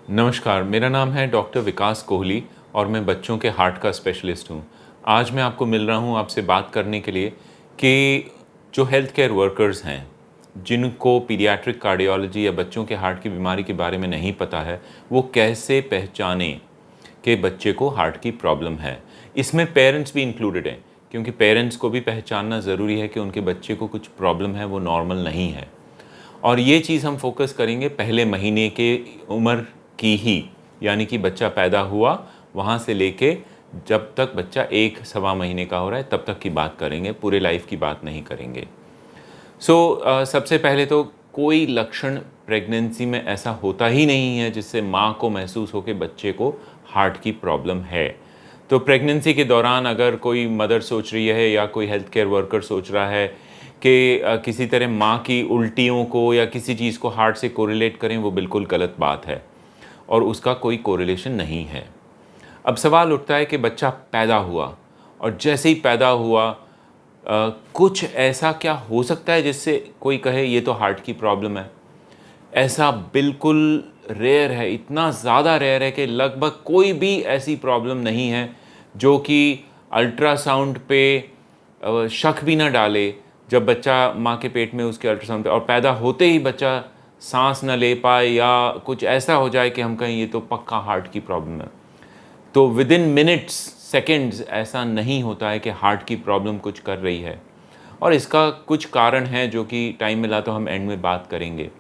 नमस्कार, मेरा नाम है डॉक्टर विकास कोहली और मैं बच्चों के हार्ट का स्पेशलिस्ट हूँ। आज मैं आपको मिल रहा हूँ आपसे बात करने के लिए कि जो हेल्थ केयर वर्कर्स हैं, जिनको पीडियाट्रिक कार्डियोलॉजी या बच्चों के हार्ट की बीमारी के बारे में नहीं पता है, वो कैसे पहचानें कि बच्चे को हार्ट की प्रॉब्लम है। इसमें पेरेंट्स भी इंक्लूडेड हैं, क्योंकि पेरेंट्स को भी पहचानना ज़रूरी है कि उनके बच्चे को कुछ प्रॉब्लम है, वो नॉर्मल नहीं है। और ये चीज़ हम फोकस करेंगे पहले महीने के उम्र की ही, यानी कि बच्चा पैदा हुआ वहाँ से लेके जब तक बच्चा 1 सवा महीने का हो रहा है तब तक की बात करेंगे, पूरे लाइफ की बात नहीं करेंगे। सबसे पहले तो कोई लक्षण प्रेगनेंसी में ऐसा होता ही नहीं है जिससे माँ को महसूस हो कि बच्चे को हार्ट की प्रॉब्लम है। तो प्रेगनेंसी के दौरान अगर कोई मदर सोच रही है या कोई हेल्थ केयर वर्कर सोच रहा है कि किसी तरह माँ की उल्टियों को या किसी चीज़ को हार्ट से कोरिलेट करें, वो बिल्कुल गलत बात है और उसका कोई कोरिलेशन नहीं है। अब सवाल उठता है कि बच्चा पैदा हुआ और जैसे ही पैदा हुआ कुछ ऐसा क्या हो सकता है जिससे कोई कहे ये तो हार्ट की प्रॉब्लम है? ऐसा बिल्कुल रेयर है, इतना ज़्यादा रेयर है कि लगभग कोई भी ऐसी प्रॉब्लम नहीं है जो कि अल्ट्रासाउंड पे शक भी ना डाले जब बच्चा माँ के पेट में उसके अल्ट्रासाउंड पे और पैदा होते ही बच्चा सांस ना ले पाए या कुछ ऐसा हो जाए कि हम कहें ये तो पक्का हार्ट की प्रॉब्लम है। तो विद इन मिनट्स, सेकेंड्स ऐसा नहीं होता है कि हार्ट की प्रॉब्लम कुछ कर रही है और इसका कुछ कारण है जो कि टाइम मिला तो हम एंड में बात करेंगे।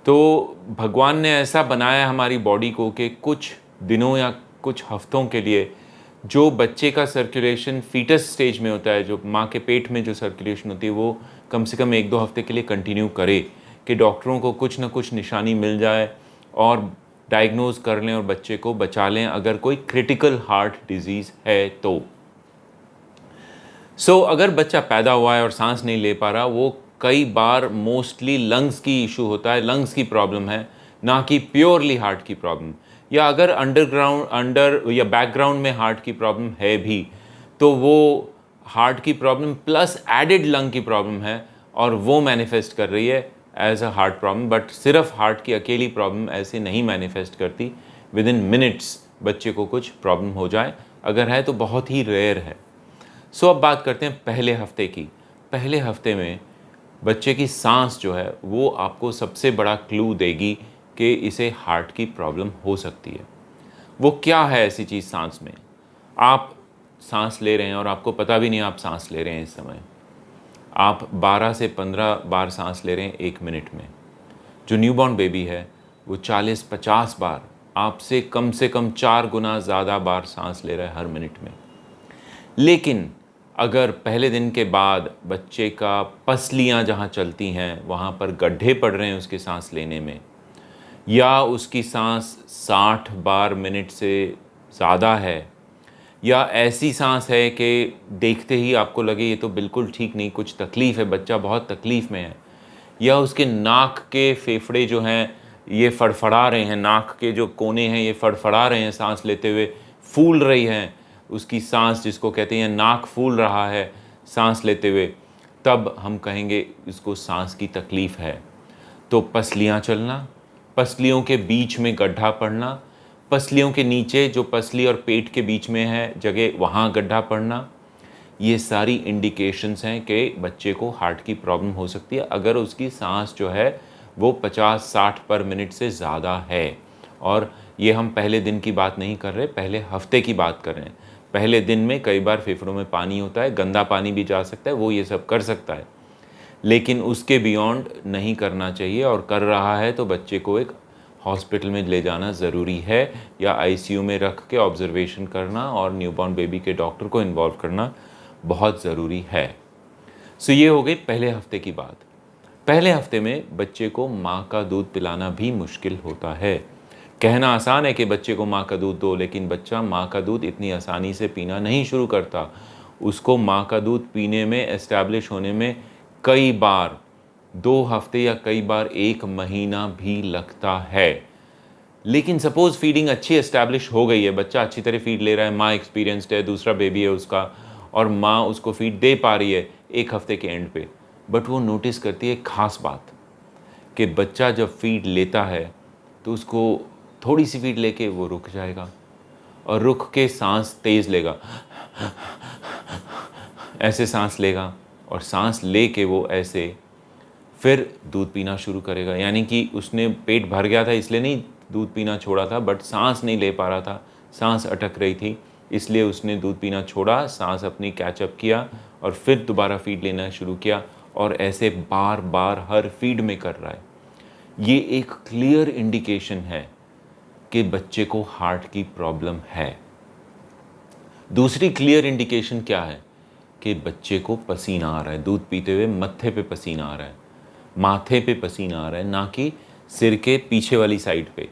तो भगवान ने ऐसा बनाया हमारी बॉडी को कि कुछ दिनों या कुछ हफ्तों के लिए जो बच्चे का सर्कुलेशन फीटस स्टेज में होता है, जो माँ के पेट में जो सर्कुलेशन होती है, वो कम से कम 1-2 हफ्ते के लिए कंटिन्यू करे कि डॉक्टरों को कुछ ना कुछ निशानी मिल जाए और डायग्नोज कर लें और बच्चे को बचा लें अगर कोई क्रिटिकल हार्ट डिजीज़ है तो। अगर बच्चा पैदा हुआ है और सांस नहीं ले पा रहा, वो कई बार मोस्टली लंग्स की इशू होता है, लंग्स की प्रॉब्लम है, ना कि प्योरली हार्ट की प्रॉब्लम। या अगर अंडर या बैकग्राउंड में हार्ट की प्रॉब्लम है भी, तो वो हार्ट की प्रॉब्लम प्लस एडेड लंग की प्रॉब्लम है और वो मैनिफेस्ट कर रही है as a heart problem. But सिर्फ हार्ट की अकेली प्रॉब्लम ऐसे नहीं मैनिफेस्ट करती, विद इन मिनट्स बच्चे को कुछ प्रॉब्लम हो जाए, अगर है तो बहुत ही रेयर है। अब बात करते हैं पहले हफ्ते की। पहले हफ्ते में बच्चे की सांस जो है वो आपको सबसे बड़ा क्लू देगी कि इसे हार्ट की प्रॉब्लम हो सकती है। वो क्या है ऐसी चीज़ सांस में? आप सांस ले रहे हैं और आपको पता भी नहीं आप सांस ले रहे हैं इस समय। आप 12 से 15 बार सांस ले रहे हैं 1 मिनट में। जो न्यूबॉर्न बेबी है वो 40-50 बार आपसे कम से कम 4 गुना ज़्यादा बार सांस ले रहा है हर मिनट में। लेकिन अगर पहले दिन के बाद बच्चे का पसलियाँ जहाँ चलती हैं वहाँ पर गड्ढे पड़ रहे हैं उसके सांस लेने में, या उसकी सांस 60 बार मिनट से ज़्यादा है, या ऐसी सांस है कि देखते ही आपको लगे ये तो बिल्कुल ठीक नहीं, कुछ तकलीफ़ है, बच्चा बहुत तकलीफ़ में है, या उसके नाक के फेफड़े जो हैं ये फड़फड़ा रहे हैं, नाक के जो कोने हैं ये फड़फड़ा रहे हैं सांस लेते हुए, फूल रही हैं उसकी सांस, जिसको कहते हैं नाक फूल रहा है सांस लेते हुए, तब हम कहेंगे इसको सांस की तकलीफ़ है। तो पसलियाँ चलना, पसलियों के बीच में गड्ढा पड़ना, पसलियों के नीचे जो पसली और पेट के बीच में है जगह वहाँ गड्ढा पड़ना, ये सारी इंडिकेशंस हैं कि बच्चे को हार्ट की प्रॉब्लम हो सकती है अगर उसकी सांस जो है वो 50-60 पर मिनट से ज़्यादा है। और ये हम पहले दिन की बात नहीं कर रहे, पहले हफ्ते की बात कर रहे हैं। पहले दिन में कई बार फेफड़ों में पानी होता है, गंदा पानी भी जा सकता है, वो ये सब कर सकता है, लेकिन उसके बियॉन्ड नहीं करना चाहिए। और कर रहा है तो बच्चे को एक हॉस्पिटल में ले जाना ज़रूरी है, या आईसीयू में रख के ऑब्जर्वेशन करना और न्यूबॉर्न बेबी के डॉक्टर को इन्वॉल्व करना बहुत ज़रूरी है। ये हो गई पहले हफ्ते की बात। पहले हफ्ते में बच्चे को माँ का दूध पिलाना भी मुश्किल होता है। कहना आसान है कि बच्चे को माँ का दूध दो, लेकिन बच्चा माँ का दूध इतनी आसानी से पीना नहीं शुरू करता। उसको माँ का दूध पीने में, एस्टैब्लिश होने में कई बार 2 हफ्ते या कई बार 1 महीना भी लगता है। लेकिन सपोज़ फीडिंग अच्छी एस्टैब्लिश हो गई है, बच्चा अच्छी तरह फीड ले रहा है, माँ एक्सपीरियंस्ड है, दूसरा बेबी है उसका और माँ उसको फीड दे पा रही है 1 हफ्ते के एंड पे, बट वो नोटिस करती है एक ख़ास बात कि बच्चा जब फीड लेता है तो उसको थोड़ी सी फीड लेके वो रुक जाएगा और रुक के सांस तेज़ लेगा, ऐसे सांस लेगा और सांस ले के वो ऐसे फिर दूध पीना शुरू करेगा। यानी कि उसने पेट भर गया था इसलिए नहीं दूध पीना छोड़ा था, बट सांस नहीं ले पा रहा था, सांस अटक रही थी, इसलिए उसने दूध पीना छोड़ा, सांस अपनी कैचअप किया और फिर दोबारा फीड लेना शुरू किया और ऐसे बार बार हर फीड में कर रहा है। ये एक क्लियर इंडिकेशन है कि बच्चे को हार्ट की प्रॉब्लम है। दूसरी क्लियर इंडिकेशन क्या है कि बच्चे को पसीना आ रहा है, दूध पीते हुए मत्थे पे पसीना आ रहा है, माथे पे पसीना आ रहा है, ना कि सिर के पीछे वाली साइड पे।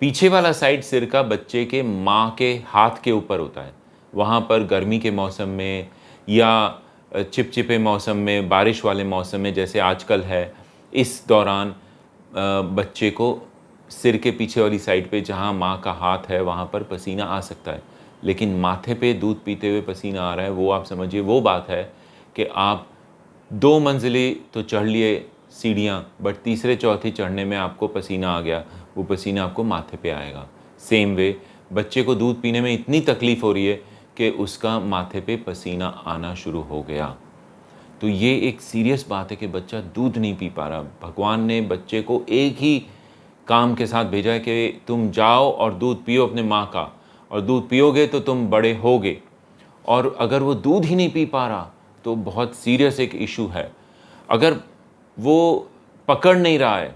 पीछे वाला साइड सिर का बच्चे के माँ के हाथ के ऊपर होता है। वहाँ पर गर्मी के मौसम में या चिपचिपे मौसम में, बारिश वाले मौसम में जैसे आजकल है, इस दौरान बच्चे को सिर के पीछे वाली साइड पे जहाँ माँ का हाथ है वहाँ पर पसीना आ सकता है। लेकिन माथे पे दूध पीते हुए पसीना आ रहा है, वो आप समझिए वो बात है कि आप 2 मंजिलें तो चढ़ लिए सीढ़ियाँ, बट तीसरे चौथी चढ़ने में आपको पसीना आ गया, वो पसीना आपको माथे पे आएगा। सेम वे बच्चे को दूध पीने में इतनी तकलीफ़ हो रही है कि उसका माथे पे पसीना आना शुरू हो गया। तो ये एक सीरियस बात है कि बच्चा दूध नहीं पी पा रहा। भगवान ने बच्चे को एक ही काम के साथ भेजा है कि तुम जाओ और दूध पियो अपने माँ का, और दूध पियोगे तो तुम बड़े होगे। और अगर वो दूध ही नहीं पी पा रहा तो बहुत सीरियस एक इशू है। अगर वो पकड़ नहीं रहा है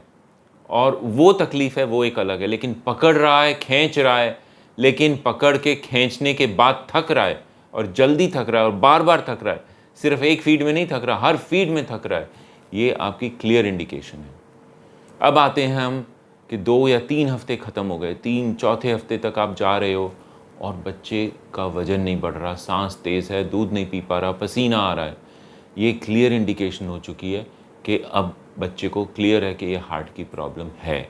और वो तकलीफ़ है, वो एक अलग है, लेकिन पकड़ रहा है, खींच रहा है, लेकिन पकड़ के खींचने के बाद थक रहा है और जल्दी थक रहा है और बार बार थक रहा है, सिर्फ एक फीड में नहीं थक रहा, हर फीड में थक रहा है, ये आपकी क्लियर इंडिकेशन है। अब आते हैं हम कि 2 या 3 हफ्ते ख़त्म हो गए, 3 चौथे हफ्ते तक आप जा रहे हो और बच्चे का वज़न नहीं बढ़ रहा, सांस तेज़ है, दूध नहीं पी पा रहा, पसीना आ रहा है। ये क्लियर इंडिकेशन हो चुकी है कि अब बच्चे को क्लियर है कि ये हार्ट की प्रॉब्लम है।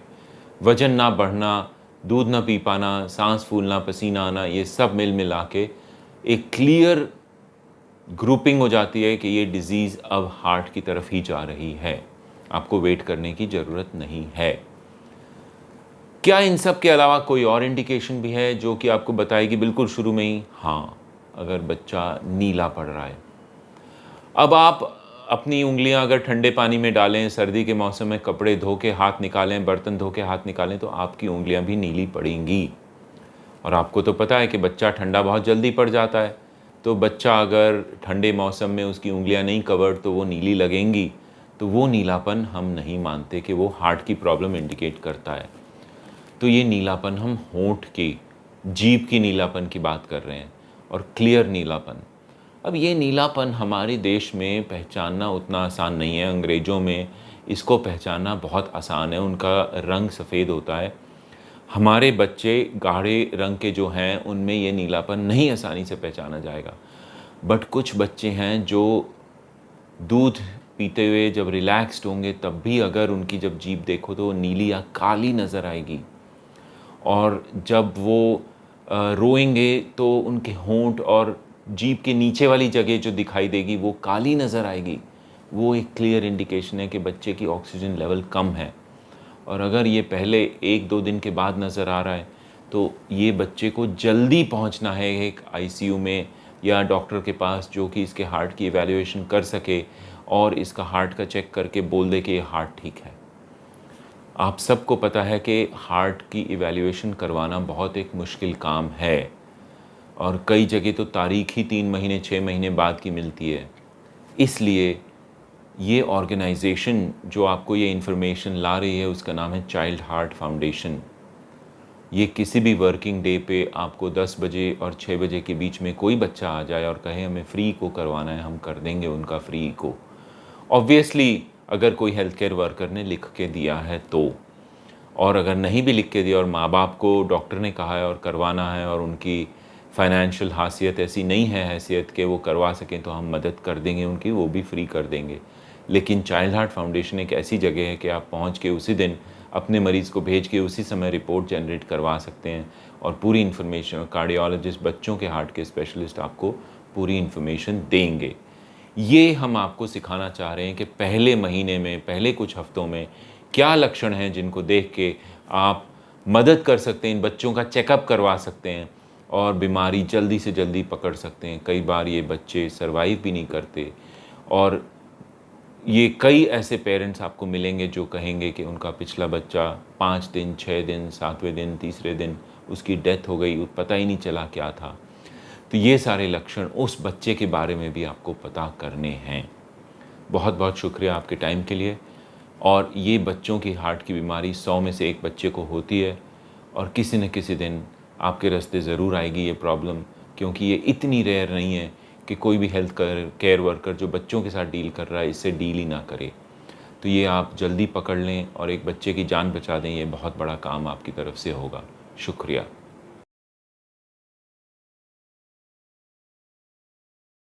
वज़न ना बढ़ना, दूध ना पी पाना, सांस फूलना, पसीना आना, ये सब मिल मिला के एक क्लियर ग्रुपिंग हो जाती है कि ये डिज़ीज़ अब हार्ट की तरफ ही जा रही है। आपको वेट करने की ज़रूरत नहीं है। क्या इन सब के अलावा कोई और इंडिकेशन भी है जो कि आपको बताएगी बिल्कुल शुरू में ही? हाँ, अगर बच्चा नीला पड़ रहा है। अब आप अपनी उंगलियां अगर ठंडे पानी में डालें, सर्दी के मौसम में कपड़े धो के हाथ निकालें, बर्तन धो के हाथ निकालें, तो आपकी उंगलियां भी नीली पड़ेंगी। और आपको तो पता है कि बच्चा ठंडा बहुत जल्दी पड़ जाता है, तो बच्चा अगर ठंडे मौसम में उसकी उंगलियां नहीं कवर्ड तो वो नीली लगेंगी। तो वो नीलापन हम नहीं मानते कि वो हार्ट की प्रॉब्लम इंडिकेट करता है। तो ये नीलापन हम होंठ की, जीभ की नीलापन की बात कर रहे हैं, और क्लियर नीलापन। अब ये नीलापन हमारे देश में पहचानना उतना आसान नहीं है। अंग्रेज़ों में इसको पहचानना बहुत आसान है, उनका रंग सफ़ेद होता है। हमारे बच्चे गाढ़े रंग के जो हैं उनमें ये नीलापन नहीं आसानी से पहचाना जाएगा। बट कुछ बच्चे हैं जो दूध पीते हुए जब रिलैक्स्ड होंगे तब भी अगर उनकी जब जीभ देखो तो वो नीली या काली नज़र आएगी, और जब वो रोएंगे तो उनके होंठ और जीभ के नीचे वाली जगह जो दिखाई देगी वो काली नज़र आएगी। वो एक क्लियर इंडिकेशन है कि बच्चे की ऑक्सीजन लेवल कम है। और अगर ये पहले 1-2 दिन के बाद नज़र आ रहा है तो ये बच्चे को जल्दी पहुंचना है एक आईसीयू में या डॉक्टर के पास, जो कि इसके हार्ट की इवैल्यूएशन कर सके और इसका हार्ट का चेक करके बोल दे कि ये हार्ट ठीक है। आप सबको पता है कि हार्ट की इवैल्यूएशन करवाना बहुत एक मुश्किल काम है, और कई जगह तो तारीख ही 3 महीने 6 महीने बाद की मिलती है। इसलिए ये ऑर्गेनाइजेशन जो आपको ये इन्फॉर्मेशन ला रही है उसका नाम है चाइल्ड हार्ट फाउंडेशन। ये किसी भी वर्किंग डे पे आपको 10 बजे और 6 बजे के बीच में कोई बच्चा आ जाए और कहे हमें फ्री को करवाना है, हम कर देंगे उनका फ्री को। ऑब्वियसली अगर कोई हेल्थ केयर वर्कर ने लिख के दिया है तो, और अगर नहीं भी लिख के दिया और माँ बाप को डॉक्टर ने कहा है और करवाना है और उनकी फाइनेंशियल हासियत ऐसी नहीं है हैसियत कि वो करवा सकें, तो हम मदद कर देंगे उनकी, वो भी फ्री कर देंगे। लेकिन चाइल्ड हार्ट फाउंडेशन एक ऐसी जगह है कि आप पहुंच के उसी दिन अपने मरीज़ को भेज के उसी समय रिपोर्ट जनरेट करवा सकते हैं और पूरी इन्फॉर्मेशन, कार्डियोलॉजिस्ट, बच्चों के हार्ट के स्पेशलिस्ट आपको पूरी इन्फॉर्मेशन देंगे। ये हम आपको सिखाना चाह रहे हैं कि पहले महीने में, पहले कुछ हफ्तों में क्या लक्षण हैं जिनको देख के आप मदद कर सकते हैं, इन बच्चों का चेकअप करवा सकते हैं और बीमारी जल्दी से जल्दी पकड़ सकते हैं। कई बार ये बच्चे सर्वाइव भी नहीं करते और ये कई ऐसे पेरेंट्स आपको मिलेंगे जो कहेंगे कि उनका पिछला बच्चा 5 दिन, 6 दिन, 7वें दिन, तीसरे दिन उसकी डेथ हो गई, पता ही नहीं चला क्या था। तो ये सारे लक्षण उस बच्चे के बारे में भी आपको पता करने हैं। बहुत बहुत शुक्रिया आपके टाइम के लिए। और ये बच्चों की हार्ट की बीमारी 100 में से 1 बच्चे को होती है और किसी न किसी दिन आपके रास्ते ज़रूर आएगी ये प्रॉब्लम, क्योंकि ये इतनी रेयर नहीं है कि कोई भी हेल्थ केयर वर्कर जो बच्चों के साथ डील कर रहा है इससे डील ही ना करे। तो ये आप जल्दी पकड़ लें और एक बच्चे की जान बचा दें, ये बहुत बड़ा काम आपकी तरफ से होगा। शुक्रिया।